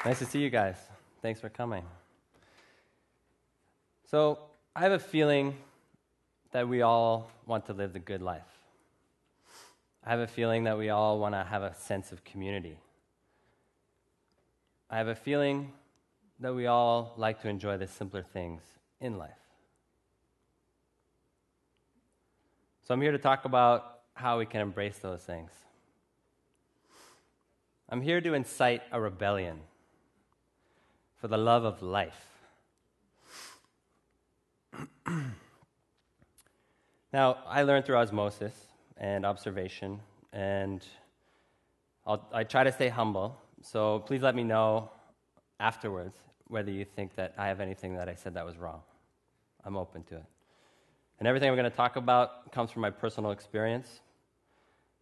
Nice to see you guys. Thanks for coming. So, I have a feeling that we all want to live the good life. I have a feeling that we all want to have a sense of community. I have a feeling that we all like to enjoy the simpler things in life. So I'm here to talk about how we can embrace those things. I'm here to incite a rebellion for the love of life. Now, I learned through osmosis and observation, and I try to stay humble, so please let me know afterwards whether you think that I have anything that I said that was wrong. I'm open to it. And everything we're going to talk about comes from my personal experience,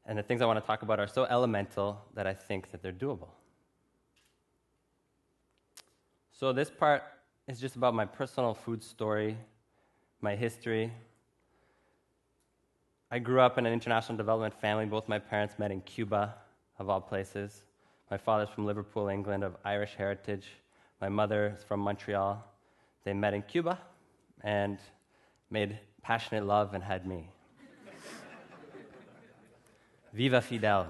and the things I want to talk about are so elemental that I think that they're doable. So this part is just about my personal food story, my history. I grew up in an international development family. Both my parents met in Cuba, of all places. My father's from Liverpool, England, of Irish heritage. My mother is from Montreal. They met in Cuba and made passionate love and had me. Viva Fidel.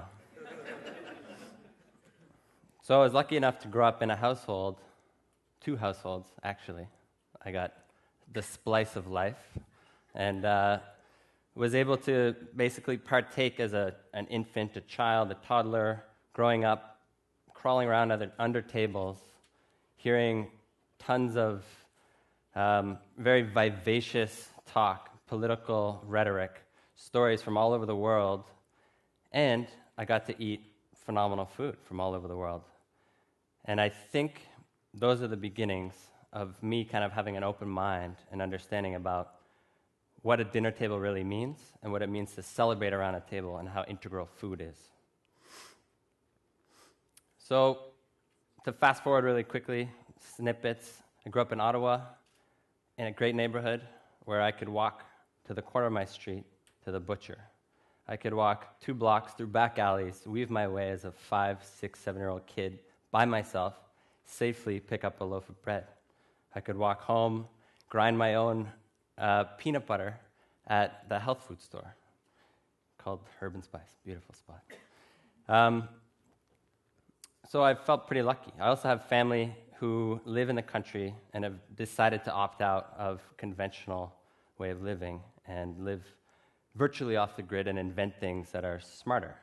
So I was lucky enough to grow up in a household, two households, actually. I got the splice of life, and was able to basically partake as an infant, a child, a toddler, growing up, crawling around under tables, hearing tons of very vivacious talk, political rhetoric, stories from all over the world, and I got to eat phenomenal food from all over the world. And I think those are the beginnings of me kind of having an open mind and understanding about what a dinner table really means and what it means to celebrate around a table and how integral food is. So, to fast forward really quickly, snippets. I grew up in Ottawa, in a great neighborhood where I could walk to the corner of my street to the butcher. I could walk 2 blocks through back alleys, weave my way as a 5, 6, 7-year-old kid by myself, safely pick up a loaf of bread. I could walk home, grind my own peanut butter at the health food store called Herb and Spice. Beautiful spot. So I felt pretty lucky. I also have family who live in the country and have decided to opt out of conventional way of living and live virtually off the grid and invent things that are smarter.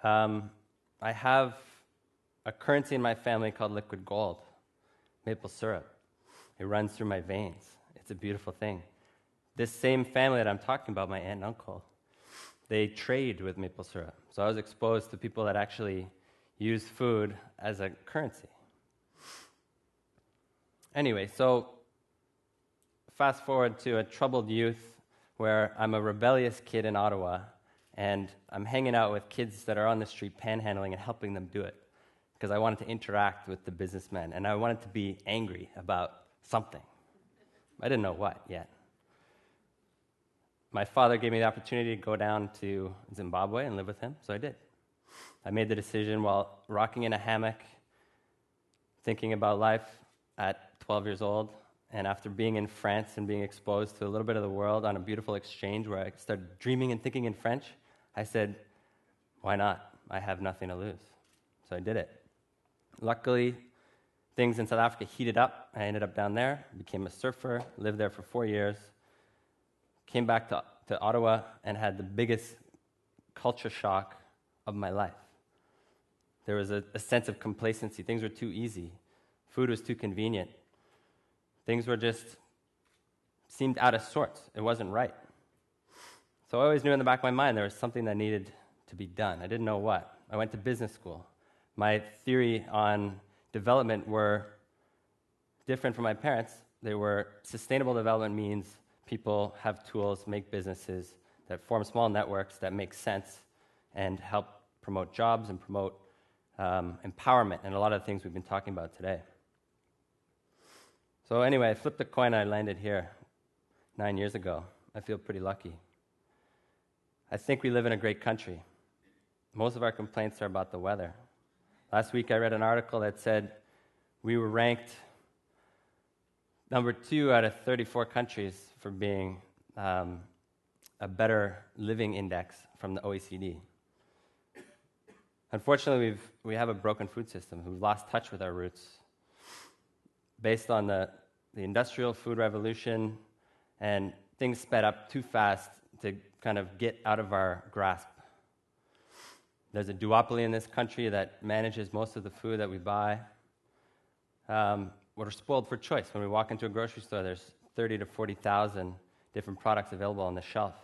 I have a currency in my family called liquid gold, maple syrup. It runs through my veins. It's a beautiful thing. This same family that I'm talking about, my aunt and uncle, they trade with maple syrup. So I was exposed to people that actually use food as a currency. Anyway, so fast forward to a troubled youth where I'm a rebellious kid in Ottawa, and I'm hanging out with kids that are on the street panhandling and helping them do it because I wanted to interact with the businessmen, and I wanted to be angry about something. I didn't know what yet. My father gave me the opportunity to go down to Zimbabwe and live with him, so I did. I made the decision while rocking in a hammock, thinking about life at 12 years old, and after being in France and being exposed to a little bit of the world on a beautiful exchange where I started dreaming and thinking in French, I said, why not? I have nothing to lose. So I did it. Luckily, things in South Africa heated up. I ended up down there, became a surfer, lived there for 4 years, came back to Ottawa and had the biggest culture shock of my life. There was a sense of complacency. Things were too easy. Food was too convenient. Things were just, seemed out of sorts. It wasn't right. So I always knew in the back of my mind there was something that needed to be done. I didn't know what. I went to business school. My theory on development were different from my parents. They were sustainable development means people have tools, make businesses that form small networks that make sense and help promote jobs and promote empowerment and a lot of the things we've been talking about today. So anyway, I flipped a coin and I landed here 9 years ago. I feel pretty lucky. I think we live in a great country. Most of our complaints are about the weather. Last week I read an article that said we were ranked number 2 out of 34 countries for being a better living index from the OECD. Unfortunately, we have a broken food system. We've lost touch with our roots. Based on the industrial food revolution, and things sped up too fast to kind of get out of our grasp. There's a duopoly in this country that manages most of the food that we buy. We're spoiled for choice. When we walk into a grocery store, there's 30 to 40,000 different products available on the shelf.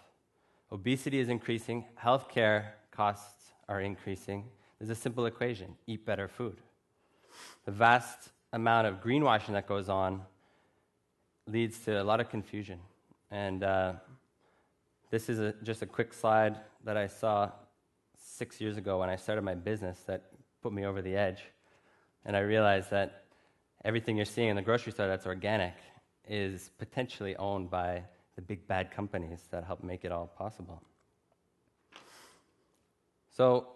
Obesity is increasing. Healthcare costs are increasing. There's a simple equation: eat better food. The vast amount of greenwashing that goes on leads to a lot of confusion. And this is just a quick slide that I saw 6 years ago when I started my business that put me over the edge. And I realized that everything you're seeing in the grocery store that's organic is potentially owned by the big bad companies that help make it all possible. So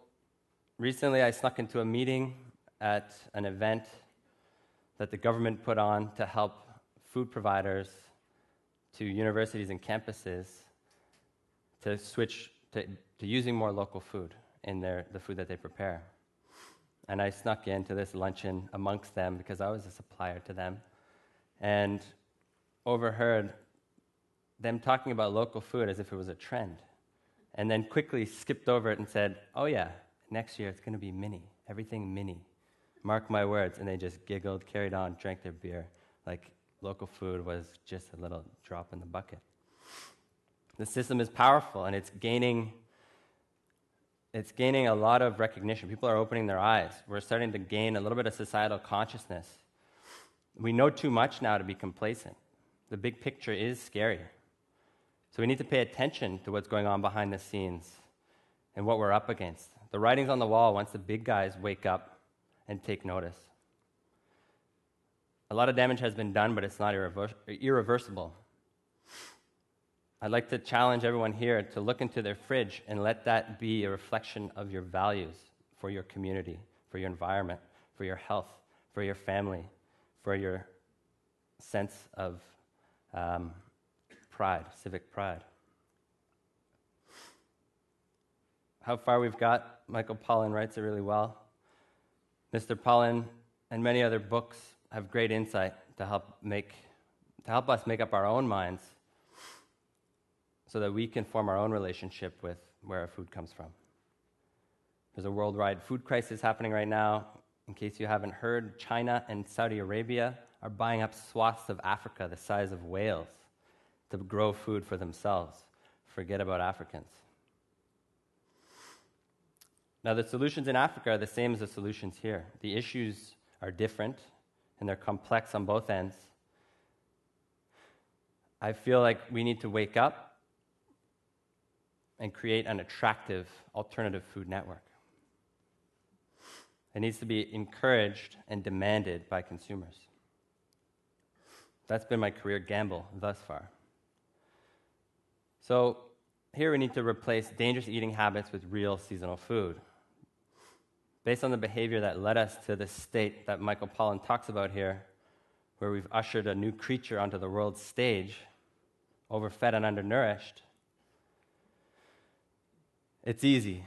recently I snuck into a meeting at an event that the government put on to help food providers to universities and campuses to switch to using more local food in the food that they prepare. And I snuck into this luncheon amongst them because I was a supplier to them, and overheard them talking about local food as if it was a trend, and then quickly skipped over it and said, "Oh yeah, next year it's going to be mini, everything mini. Mark my words." And they just giggled, carried on, drank their beer, like local food was just a little drop in the bucket. The system is powerful, and it's gaining a lot of recognition. People are opening their eyes. We're starting to gain a little bit of societal consciousness. We know too much now to be complacent. The big picture is scary. So we need to pay attention to what's going on behind the scenes and what we're up against. The writing's on the wall once the big guys wake up and take notice. A lot of damage has been done, but it's not irreversible. I'd like to challenge everyone here to look into their fridge and let that be a reflection of your values for your community, for your environment, for your health, for your family, for your sense of pride, civic pride. How far we've got, Michael Pollan writes it really well. Mr. Pollan and many other books have great insight to help us make up our own minds so that we can form our own relationship with where our food comes from. There's a worldwide food crisis happening right now. In case you haven't heard, China and Saudi Arabia are buying up swaths of Africa the size of Wales to grow food for themselves. Forget about Africans. Now, the solutions in Africa are the same as the solutions here. The issues are different, and they're complex on both ends. I feel like we need to wake up and create an attractive alternative food network. It needs to be encouraged and demanded by consumers. That's been my career gamble thus far. So here we need to replace dangerous eating habits with real seasonal food. Based on the behavior that led us to the state that Michael Pollan talks about here, where we've ushered a new creature onto the world stage, overfed and undernourished, it's easy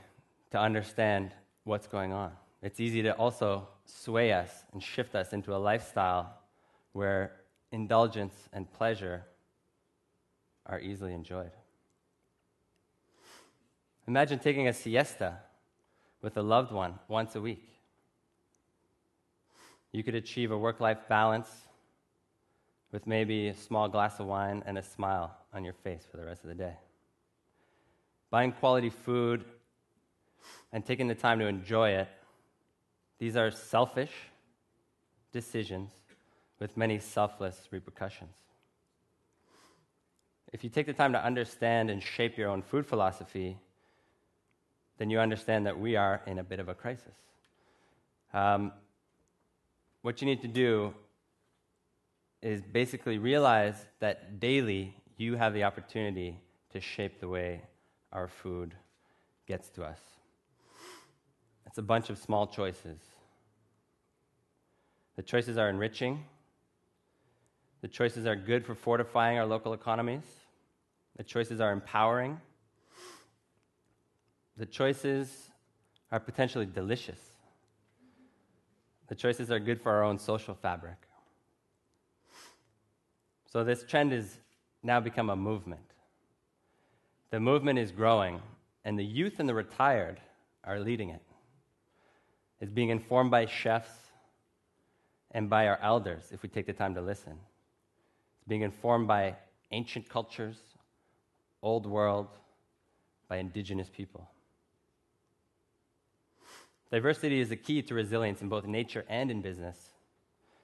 to understand what's going on. It's easy to also sway us and shift us into a lifestyle where indulgence and pleasure are easily enjoyed. Imagine taking a siesta with a loved one once a week. You could achieve a work-life balance with maybe a small glass of wine and a smile on your face for the rest of the day. Buying quality food and taking the time to enjoy it, these are selfish decisions with many selfless repercussions. If you take the time to understand and shape your own food philosophy, then you understand that we are in a bit of a crisis. What you need to do is basically realize that daily you have the opportunity to shape the way our food gets to us. It's a bunch of small choices. The choices are enriching. The choices are good for fortifying our local economies. The choices are empowering. The choices are potentially delicious. The choices are good for our own social fabric. So this trend has now become a movement. The movement is growing, and the youth and the retired are leading it. It's being informed by chefs and by our elders, if we take the time to listen. It's being informed by ancient cultures, old world, by indigenous people. Diversity is the key to resilience in both nature and in business.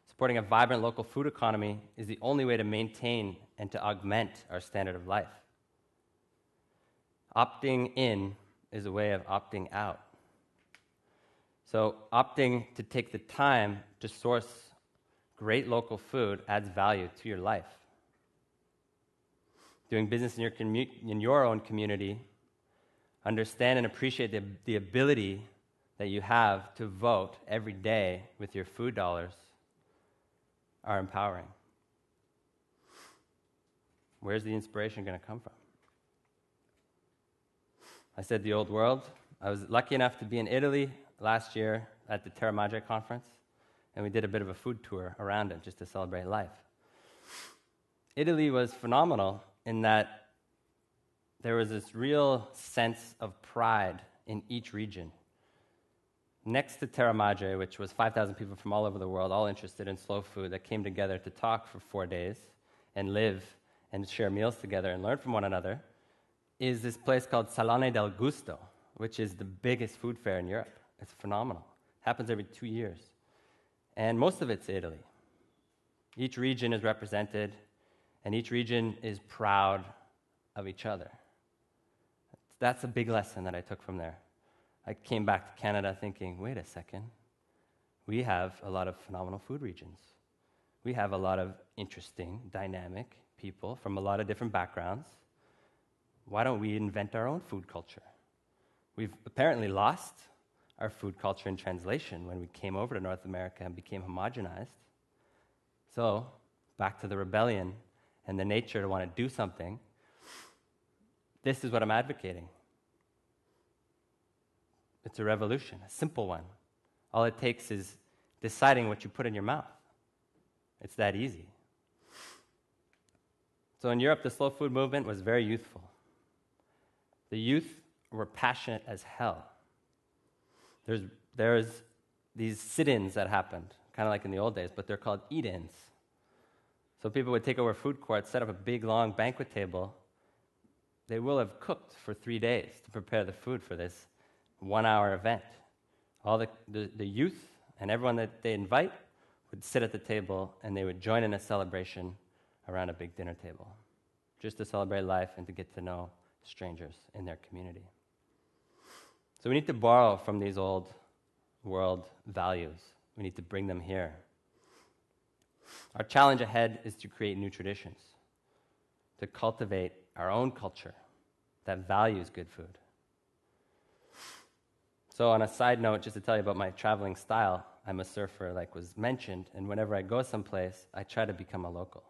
Supporting a vibrant local food economy is the only way to maintain and to augment our standard of life. Opting in is a way of opting out. So opting to take the time to source great local food adds value to your life. Doing business in your own community, understand and appreciate the ability that you have to vote every day with your food dollars are empowering. Where's the inspiration going to come from? I said the old world. I was lucky enough to be in Italy last year at the Terra Madre conference, and we did a bit of a food tour around it just to celebrate life. Italy was phenomenal in that there was this real sense of pride in each region. Next to Terra Madre, which was 5,000 people from all over the world, all interested in slow food, that came together to talk for 4 days and live and share meals together and learn from one another, is this place called Salone del Gusto, which is the biggest food fair in Europe. It's phenomenal. It happens every 2 years. And most of it's Italy. Each region is represented, and each region is proud of each other. That's a big lesson that I took from there. I came back to Canada thinking, wait a second, we have a lot of phenomenal food regions. We have a lot of interesting, dynamic people from a lot of different backgrounds. Why don't we invent our own food culture? We've apparently lost our food culture in translation when we came over to North America and became homogenized. So, back to the rebellion and the nature to want to do something, this is what I'm advocating. It's a revolution, a simple one. All it takes is deciding what you put in your mouth. It's that easy. So in Europe, the slow food movement was very youthful. The youth were passionate as hell. There's these sit-ins that happened, kind of like in the old days, but they're called eat-ins. So people would take over food courts, set up a big, long banquet table. They will have cooked for 3 days to prepare the food for this 1-hour event. All the youth and everyone that they invite would sit at the table and they would join in a celebration around a big dinner table, just to celebrate life and to get to know strangers in their community. So we need to borrow from these old world values. We need to bring them here. Our challenge ahead is to create new traditions, to cultivate our own culture that values good food. So on a side note, just to tell you about my traveling style, I'm a surfer, like was mentioned, and whenever I go someplace, I try to become a local.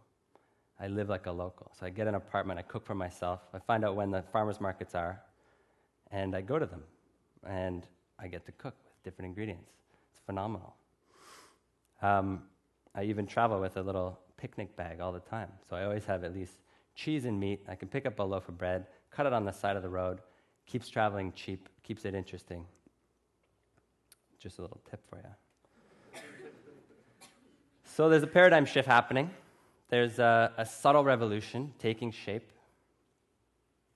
I live like a local. So I get an apartment, I cook for myself, I find out when the farmers markets are, and I go to them, and I get to cook with different ingredients. It's phenomenal. I even travel with a little picnic bag all the time, so I always have at least cheese and meat. I can pick up a loaf of bread, cut it on the side of the road, keeps traveling cheap, keeps it interesting. Just a little tip for you. So there's a paradigm shift happening. There's a subtle revolution taking shape.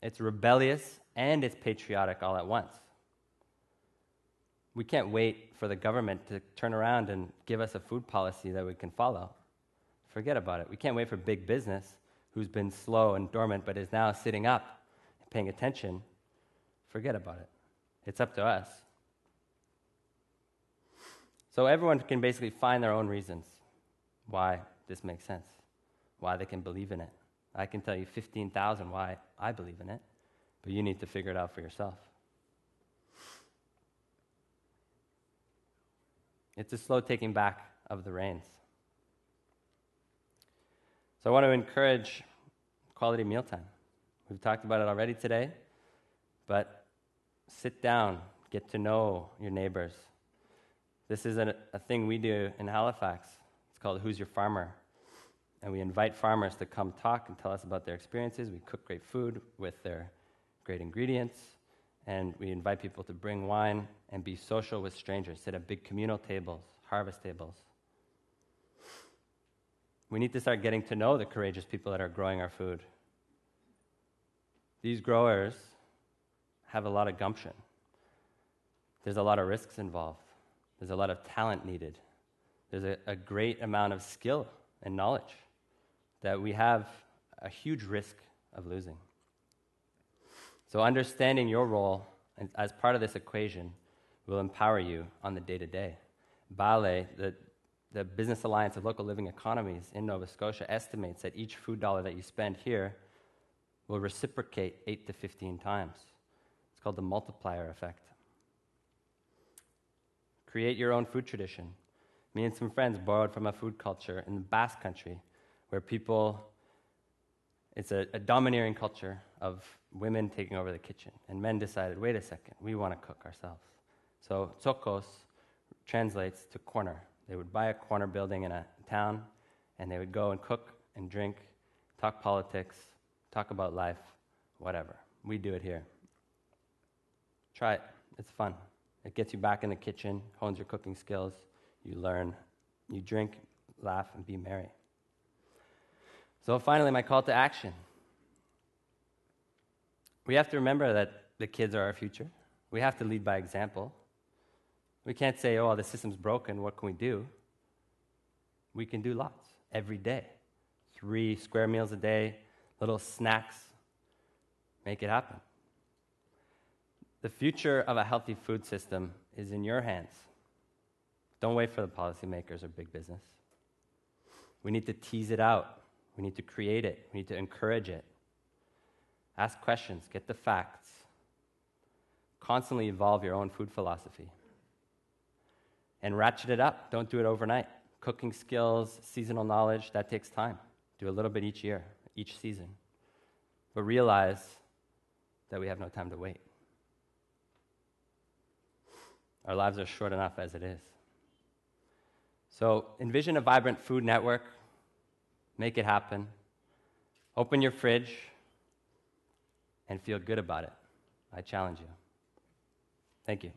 It's rebellious and it's patriotic all at once. We can't wait for the government to turn around and give us a food policy that we can follow. Forget about it. We can't wait for big business, who's been slow and dormant but is now sitting up and paying attention. Forget about it. It's up to us. So everyone can basically find their own reasons why this makes sense, why they can believe in it. I can tell you 15,000 why I believe in it, but you need to figure it out for yourself. It's a slow taking back of the rains. So I want to encourage quality mealtime. We've talked about it already today, but sit down, get to know your neighbors. This is a thing we do in Halifax. It's called Who's Your Farmer? And we invite farmers to come talk and tell us about their experiences. We cook great food with their great ingredients, and we invite people to bring wine and be social with strangers, sit at big communal tables, harvest tables. We need to start getting to know the courageous people that are growing our food. These growers have a lot of gumption. There's a lot of risks involved. There's a lot of talent needed. There's a great amount of skill and knowledge that we have a huge risk of losing. So understanding your role as part of this equation will empower you on the day-to-day. BALE, the Business Alliance of Local Living Economies in Nova Scotia, estimates that each food dollar that you spend here will reciprocate 8 to 15 times. It's called the multiplier effect. Create your own food tradition. Me and some friends borrowed from a food culture in the Basque Country where it's a domineering culture of women taking over the kitchen. And men decided, wait a second, we want to cook ourselves. So tsokos translates to corner. They would buy a corner building in a town, and they would go and cook and drink, talk politics, talk about life, whatever. We do it here. Try it. It's fun. It gets you back in the kitchen, hones your cooking skills, you learn, you drink, laugh, and be merry. So finally, my call to action. We have to remember that the kids are our future. We have to lead by example. We can't say, oh, the system's broken, what can we do? We can do lots, every day. 3 square meals a day, little snacks, make it happen. The future of a healthy food system is in your hands. Don't wait for the policymakers or big business. We need to tease it out. We need to create it. We need to encourage it. Ask questions. Get the facts. Constantly evolve your own food philosophy. And ratchet it up. Don't do it overnight. Cooking skills, seasonal knowledge, that takes time. Do a little bit each year, each season. But realize that we have no time to wait. Our lives are short enough as it is. So envision a vibrant food network. Make it happen. Open your fridge and feel good about it. I challenge you. Thank you.